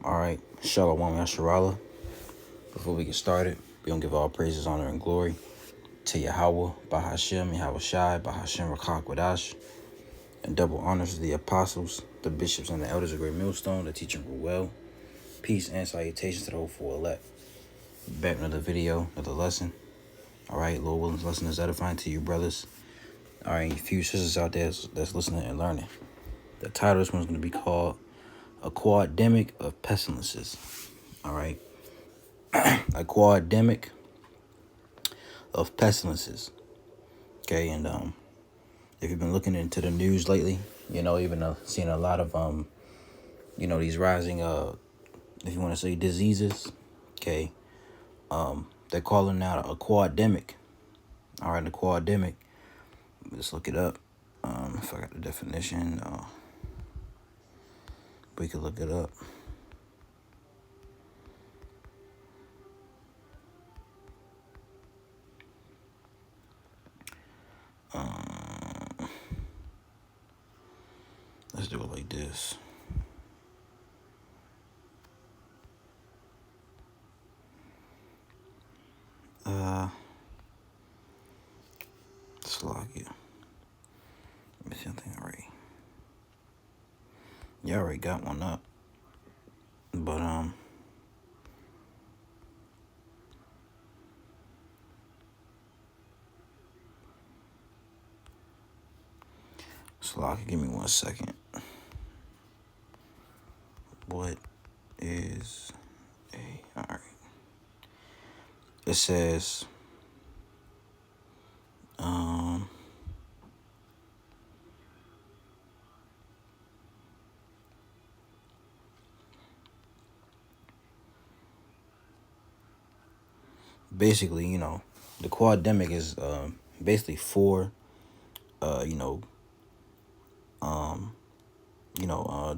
Alright, Shalom Yasharala. Before we get started, we're going to give all praises, honor, and glory to Yahweh, Bahashem, Yahweh Shai, Bahashem Rakak Wadash, and double honors to the apostles, the bishops, and the elders of Great Millstone, the teaching rule well. Peace and salutations to the hopeful elect. Back with another video, another lesson. Alright, Lord willing, lesson is edifying to you, brothers. Alright, you few sisters out there that's listening and learning. The title of this one's going to be called A Quad-Demic of Pestilences. Alright. A Quad-Demic of Pestilences. Okay, and if you've been looking into the news lately, even seeing a lot of these rising if you want to say diseases. Okay, they're calling out a quad-demic. All right, a quad-demic. Let's look it up. If I got the definition, we could look it up. Let's do it like this. Slocky. Let me see something already. You already got one up. But Slocky, give me 1 second. What is alright. It says basically, the quad-demic is basically four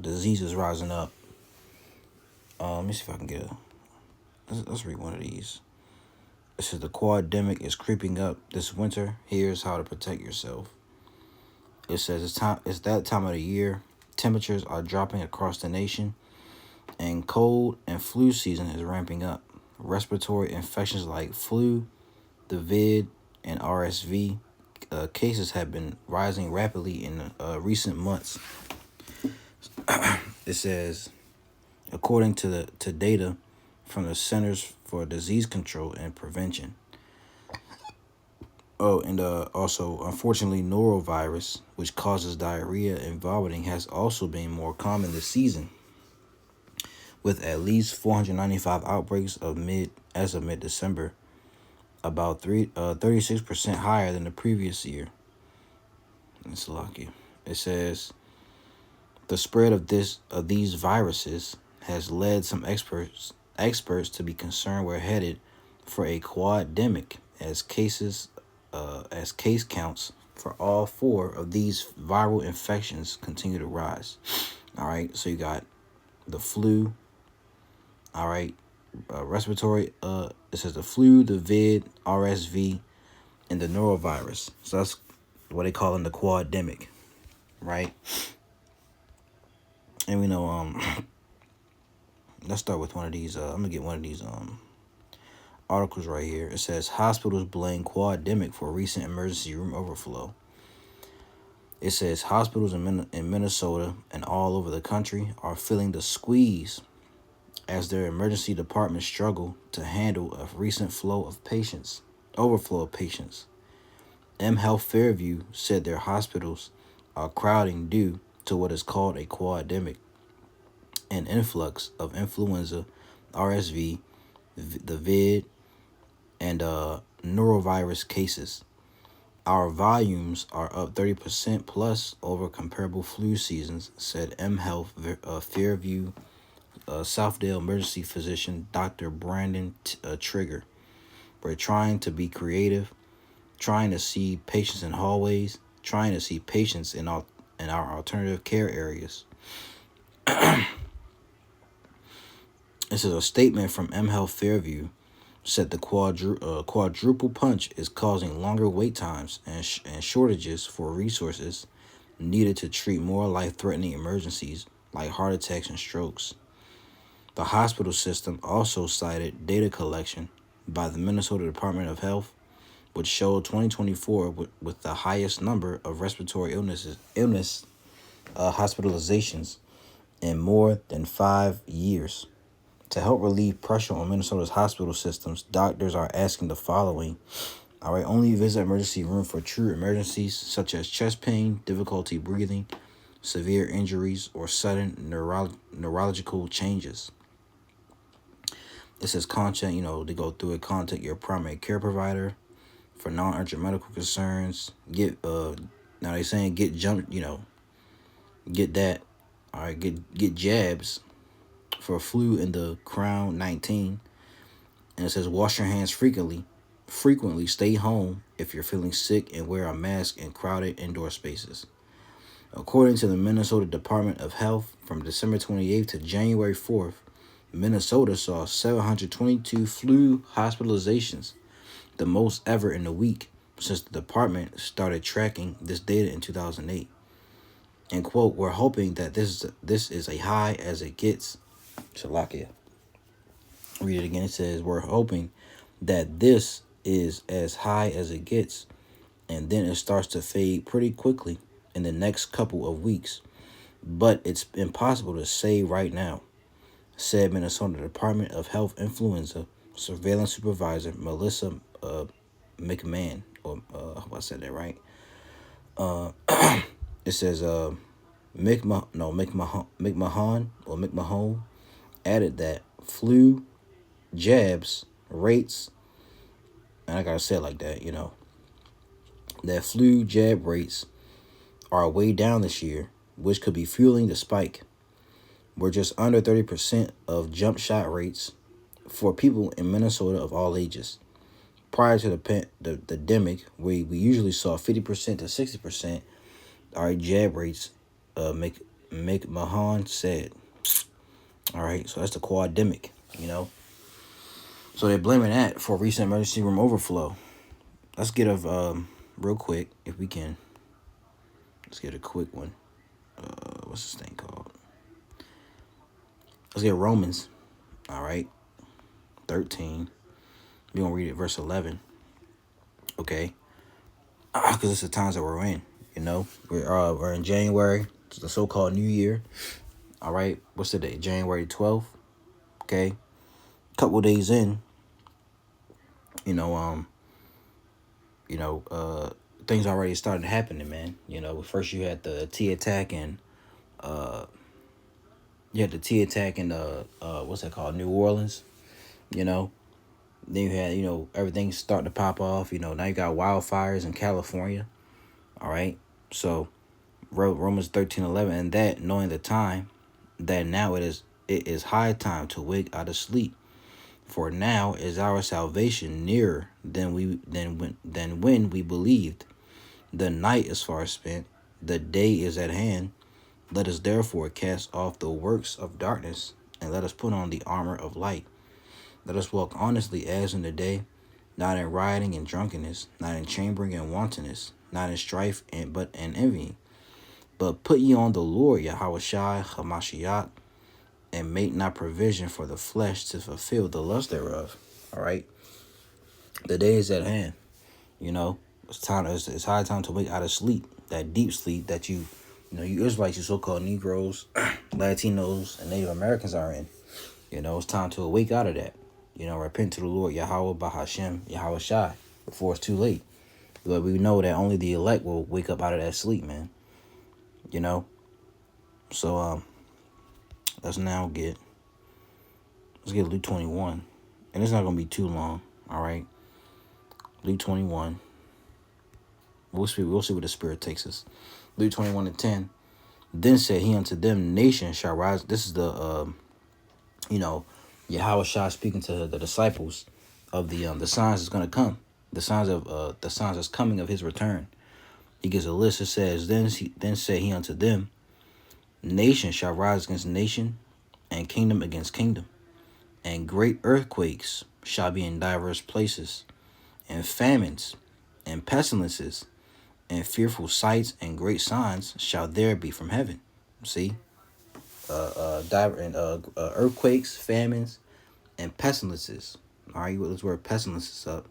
diseases rising up. Let me see if I can get let's read one of these. It says the quad-demic is creeping up this winter. Here's how to protect yourself. It says it's that time of the year. Temperatures are dropping across the nation, and cold and flu season is ramping up. Respiratory infections like flu, the vid, and RSV cases have been rising rapidly in recent months. It says, according to data from the Centers for Disease Control and Prevention. Oh, and also, unfortunately, norovirus, which causes diarrhea and vomiting, has also been more common this season, with at least 495 outbreaks as of mid-December, about 36% higher than the previous year. It's lucky. It says the spread of these viruses has led some experts to be concerned we're headed for a quad-demic as case counts for all four of these viral infections continue to rise. All right, so you got the flu. All right, respiratory. It says the flu, the vid, RSV, and the norovirus. So that's what they call in the quad-demic, right? And we know let's start with one of these. I'm gonna get one of these articles right here. It says hospitals blame quad-demic for recent emergency room overflow. It says hospitals in Minnesota and all over the country are feeling the squeeze as their emergency departments struggle to handle a recent overflow of patients. Health Fairview said their hospitals are crowding due to what is called a quad-demic, an influx of influenza, RSV, the vid, and norovirus cases. Our volumes are up 30% plus over comparable flu seasons, said Health Fairview Southdale emergency physician Dr. Brandon Trigger. We're trying to be creative, trying to see patients in hallways, trying to see patients in our alternative care areas. This is a statement from Health Fairview. Said the quadruple punch is causing longer wait times and shortages for resources needed to treat more life-threatening emergencies like heart attacks and strokes. The hospital system also cited data collection by the Minnesota Department of Health, which showed 2024 with the highest number of respiratory illness hospitalizations in more than 5 years. To help relieve pressure on Minnesota's hospital systems, doctors are asking the following. All right, only visit emergency room for true emergencies such as chest pain, difficulty breathing, severe injuries, or sudden neurological changes. It says contact, they go through it, contact your primary care provider for non-urgent medical concerns. Now they saying get jumped, get that. All right, get jabs for flu in the crown 19. And it says wash your hands frequently stay home if you're feeling sick, and wear a mask in crowded indoor spaces. According to the Minnesota Department of Health, from December 28th to January 4th, Minnesota saw 722 flu hospitalizations, the most ever in a week since the department started tracking this data in 2008. And quote, we're hoping that this is a high as it gets. Shalakia. Read it again. It says, we're hoping that this is as high as it gets, and then it starts to fade pretty quickly in the next couple of weeks. But it's impossible to say right now, said Minnesota Department of Health Influenza Surveillance Supervisor Melissa McMahon. Or I hope I said that right. It says McMahon added that flu jabs rates, and I gotta say it like that, that flu jab rates are way down this year, which could be fueling the spike. We're just under 30% of jump shot rates for people in Minnesota of all ages. Prior to the pandemic, we usually saw 50% to 60%. All right, jab rates, McMahon said. All right, so that's the Quad-Demic, So they're blaming that for recent emergency room overflow. Let's get a real quick, if we can. Let's get a quick one. What's this thing called? Let's get Romans. All right, 13. We're gonna read it, verse 11. Okay, because it's the times that we're in. We're in January. It's the so-called New Year. All right, what's the date? January 12th. Okay, couple days in. Things already started happening, man. First you had the T attack and what's that called? New Orleans. Then you had, everything starting to pop off. Now you got wildfires in California. All right. So Romans 13:11, and that knowing the time, that now it is high time to wake out of sleep. For now is our salvation nearer than when we believed. The night is far spent, the day is at hand. Let us therefore cast off the works of darkness, and let us put on the armor of light. Let us walk honestly as in the day, not in rioting and drunkenness, not in chambering and wantonness, not in strife but in envying. But put ye on the Lord Yahushua Hamashiach, and make not provision for the flesh to fulfill the lust thereof. All right. The day is at hand. It's high time to wake out of sleep, that deep sleep that you Israelites, you so-called Negroes, Latinos, and Native Americans are in. It's time to wake out of that. Repent to the Lord Yahweh Bahashem Yahweh Shai before it's too late. But we know that only the elect will wake up out of that sleep, man. So let's get Luke 21, and it's not gonna be too long. All right, Luke 21. We'll see what the Spirit takes us. Luke 21:10. Then said he unto them, nation shall rise. This is the Yahweh Shah speaking to the disciples of the signs that's gonna come. The signs that's coming of his return. He gives a list. It says, then said he unto them, nation shall rise against nation, and kingdom against kingdom, and great earthquakes shall be in diverse places, and famines, and pestilences, and fearful sights, and great signs shall there be from heaven. See? earthquakes, famines, and pestilences. All right, let's word pestilences up,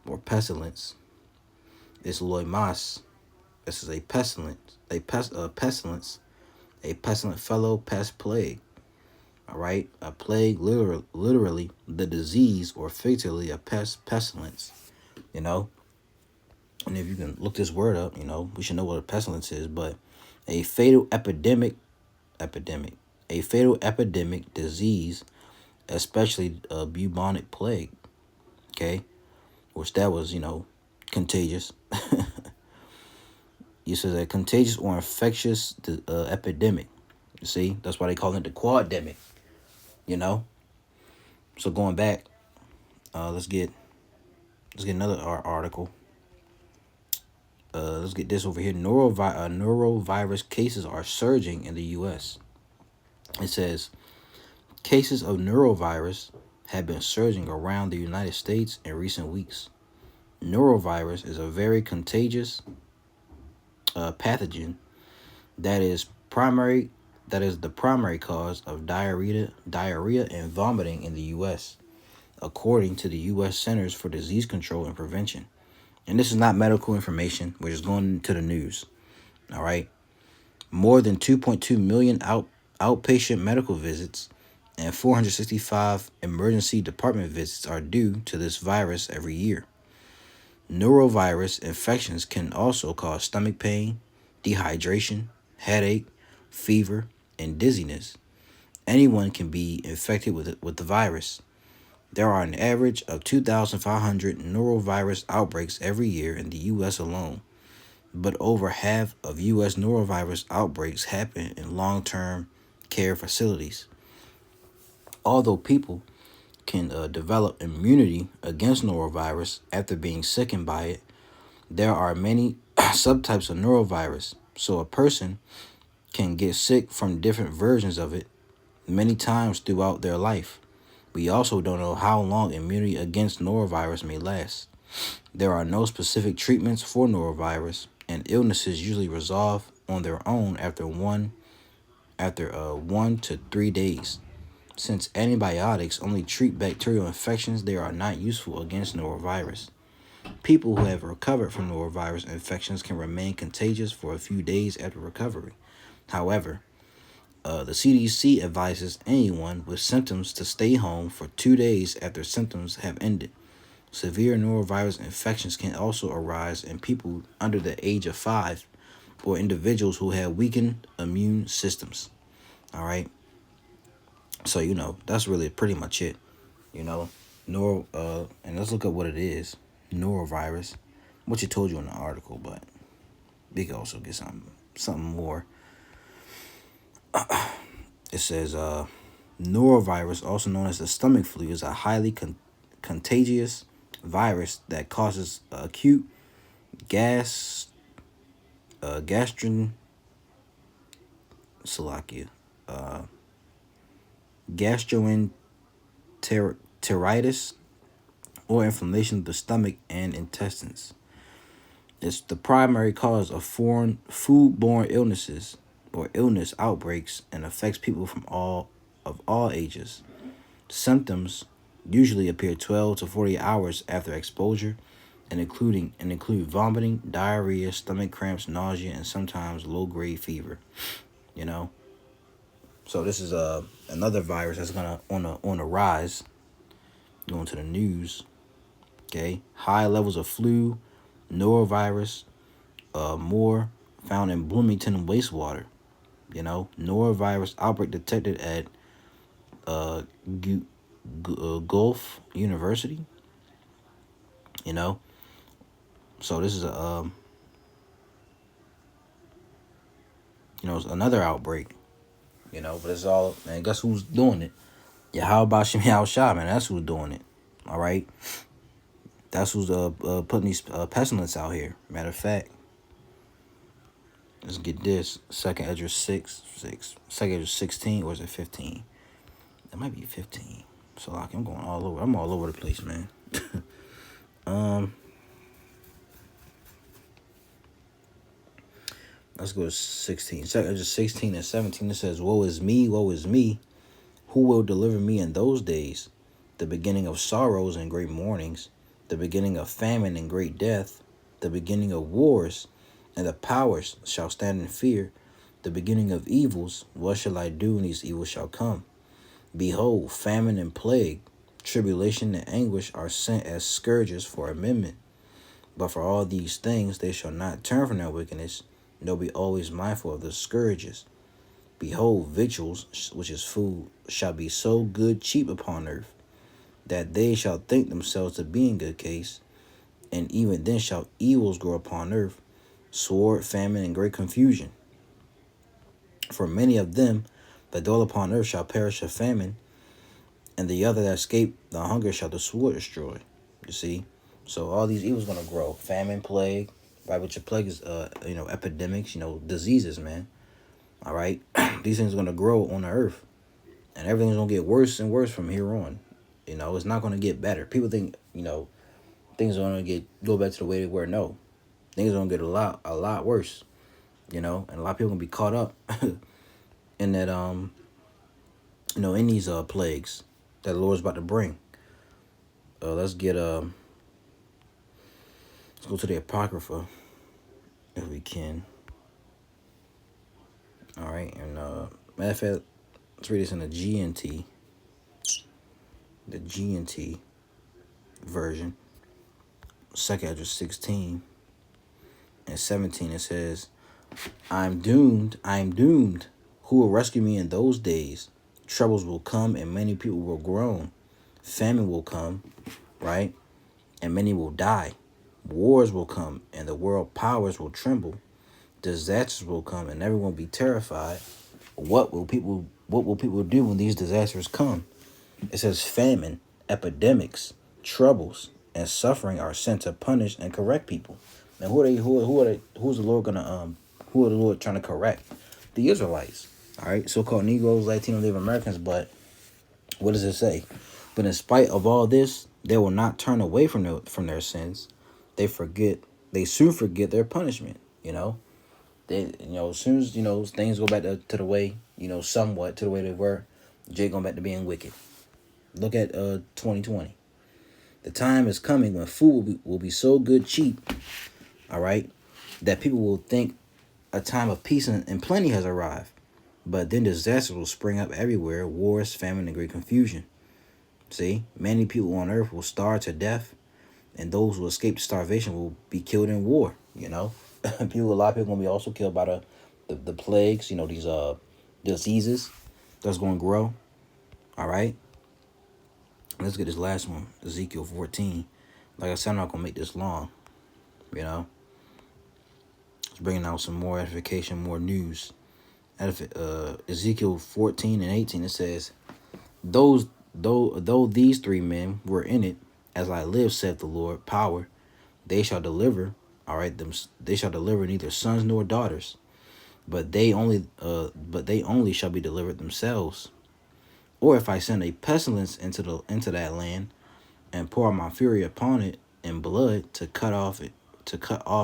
or pestilence. It's loimas. This is a pestilence, pestilence, a pestilent fellow pest plague. All right, a plague, literally the disease, or figuratively a pestilence. You know, and if you can look this word up, we should know what a pestilence is. But a fatal epidemic, a fatal epidemic disease, especially a bubonic plague. Okay, which that was contagious. You said a contagious or infectious epidemic. You see, that's why they call it the Quad-Demic. You know. So going back, let's get another article. Let's get this over here. Neurovirus cases are surging in the U.S. It says cases of neurovirus have been surging around the United States in recent weeks. Neurovirus is a very contagious pathogen that is the primary cause of diarrhea and vomiting in the U.S., according to the U.S. Centers for Disease Control and Prevention. And this is not medical information. We're just going to the news. All right. More than 2.2 million outpatient medical visits and 465 emergency department visits are due to this virus every year. Neurovirus infections can also cause stomach pain, dehydration, headache, fever, and dizziness. Anyone can be infected with the virus. There are an average of 2,500 neurovirus outbreaks every year in the U.S. alone, but over half of U.S. neurovirus outbreaks happen in long-term care facilities. Although people can develop immunity against norovirus after being sickened by it, there are many subtypes of norovirus, so a person can get sick from different versions of it many times throughout their life. We also don't know how long immunity against norovirus may last. There are no specific treatments for norovirus, and illnesses usually resolve on their own after 1 to 3 days. Since antibiotics only treat bacterial infections, they are not useful against norovirus. People who have recovered from norovirus infections can remain contagious for a few days after recovery. However, the CDC advises anyone with symptoms to stay home for 2 days after symptoms have ended. Severe norovirus infections can also arise in people under the age of 5 or individuals who have weakened immune systems. All right. So, that's really pretty much it. And let's look up what it is. Norovirus, which it told you in the article, but we can also get something more. It says norovirus, also known as the stomach flu, is a highly contagious virus that causes acute gastroenteritis or inflammation of the stomach and intestines. It's the primary cause of foodborne illnesses or illness outbreaks and affects people of all ages. Symptoms usually appear 12 to 40 hours after exposure and include vomiting, diarrhea, stomach cramps, nausea, and sometimes low-grade fever. So this is another virus that's gonna on a rise. Going to the news. Okay, high levels of flu, norovirus, more found in Bloomington wastewater. Norovirus outbreak detected at Gulf University. So this is it's another outbreak. But it's all, man. Guess who's doing it? Yeah, how about Shimei Shah, man? That's who's doing it. All right, that's who's putting these pestilence out here. Matter of fact, let's get this. Second Edge 16, or is it 15? That might be 15. So like I'm going all over. I'm all over the place, man. Let's go to 16. Just 16 and 17. It says, woe is me, woe is me. Who will deliver me in those days? The beginning of sorrows and great mournings, the beginning of famine and great death, the beginning of wars, and the powers shall stand in fear. The beginning of evils, what shall I do when these evils shall come? Behold, famine and plague, tribulation and anguish are sent as scourges for amendment. But for all these things they shall not turn from their wickedness, nor be always mindful of the scourges. Behold, victuals, which is food, shall be so good cheap upon earth, that they shall think themselves to be in good case, and even then shall evils grow upon earth, sword, famine, and great confusion. For many of them that dwell upon earth shall perish of famine, and the other that escape the hunger shall the sword destroy. You see? So all these evils gonna grow. Famine, plague, right? Which a plague is epidemics, diseases, man. All right? These things are gonna grow on the earth. And everything's gonna get worse and worse from here on. It's not gonna get better. People think, things are gonna go back to the way they were. No. Things are gonna get a lot worse. And a lot of people gonna be caught up in that in these plagues that the Lord's about to bring. Let's go to the Apocrypha if we can. All right, and matter of fact, let's read this in the GNT. The GNT version. Second Ezra 16 and 17, it says, I am doomed. Who will rescue me in those days? Troubles will come and many people will groan. Famine will come, right? And many will die. Wars will come and the world powers will tremble. Disasters will come and everyone will be terrified. What will people do when these disasters come? It says famine, epidemics, troubles, and suffering are sent to punish and correct people. Now who's the Lord trying to correct? The Israelites. All right, so-called Negroes, Latino, Native Americans, but what does it say? But in spite of all this, they will not turn away from their sins. They soon forget their punishment. They as soon as things go back to the way somewhat to the way they were, Jay going back to being wicked. Look at 2020. The time is coming when food will be so good cheap, all right, that people will think a time of peace and plenty has arrived. But then disasters will spring up everywhere, wars, famine, and great confusion. See, many people on earth will starve to death, and those who escape starvation will be killed in war. A lot of people gonna be also killed by the plagues. These diseases that's gonna grow. All right. Let's get this last one, Ezekiel 14. Like I said, I'm not gonna make this long. It's bringing out some more edification, more news. Ezekiel 14 and 18, it says, though these three men were in it, as I live, saith the Lord, power, they shall deliver. All right, they shall deliver neither sons nor daughters, but they only shall be delivered themselves. Or if I send a pestilence into that land, and pour out my fury upon it in blood to cut off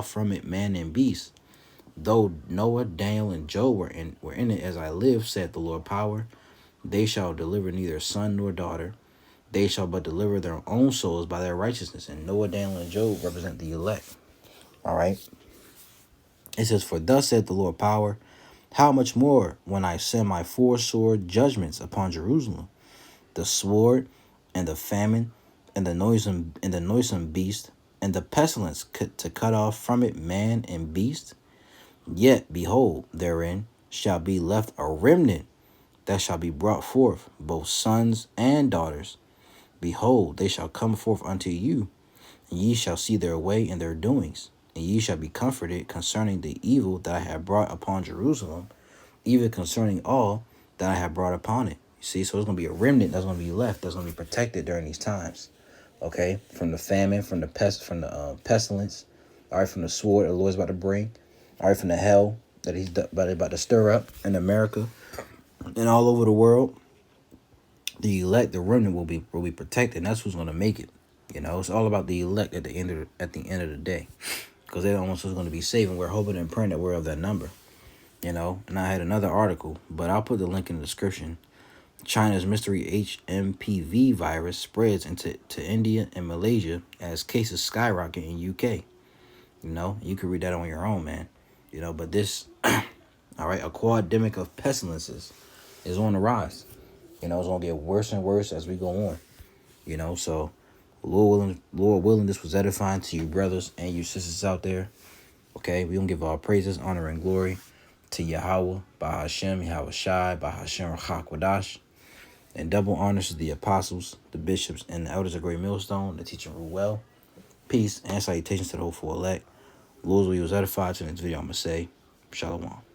from it man and beast. Though Noah, Daniel, and Job were in it, as I live, said the Lord power, they shall deliver neither son nor daughter. They shall but deliver their own souls by their righteousness. And Noah, Daniel, and Job represent the elect. All right. It says, for thus said the Lord power, how much more when I send my four sword judgments upon Jerusalem, the sword and the famine and the noisome beast and the pestilence to cut off from it man and beast. Yet behold, therein shall be left a remnant that shall be brought forth, both sons and daughters. Behold, they shall come forth unto you, and ye shall see their way and their doings, and ye shall be comforted concerning the evil that I have brought upon Jerusalem, even concerning all that I have brought upon it. You see, so it's going to be a remnant that's going to be left, that's going to be protected during these times. Okay, from the famine, from the pestilence, all right, from the sword the Lord's about to bring, all right, from the hell that he's about to stir up in America and all over the world. The elect, the remnant will be protected, and that's who's going to make it. It's all about the elect at the end of the day, because they're the ones who's going to be saved, and we're hoping and praying that we're of that number. And I had another article, but I'll put the link in the description. China's mystery HMPV virus spreads to India and Malaysia as cases skyrocket in UK. You can read that on your own, man. But this, all right, a Quad-Demic of Pestilences is on the rise. It's going to get worse and worse as we go on. So Lord willing, this was edifying to you brothers and you sisters out there. Okay, we going to give all praises, honor, and glory to Yahweh, by Hashem, Yahweh Shai, by Hashem, Rachakwadash. And double honors to the apostles, the bishops, and the elders of Great Millstone, the teaching rule well. Peace and salutations to the hopeful elect. Lord's will you was edified to this video. I'm going to say, Shalom.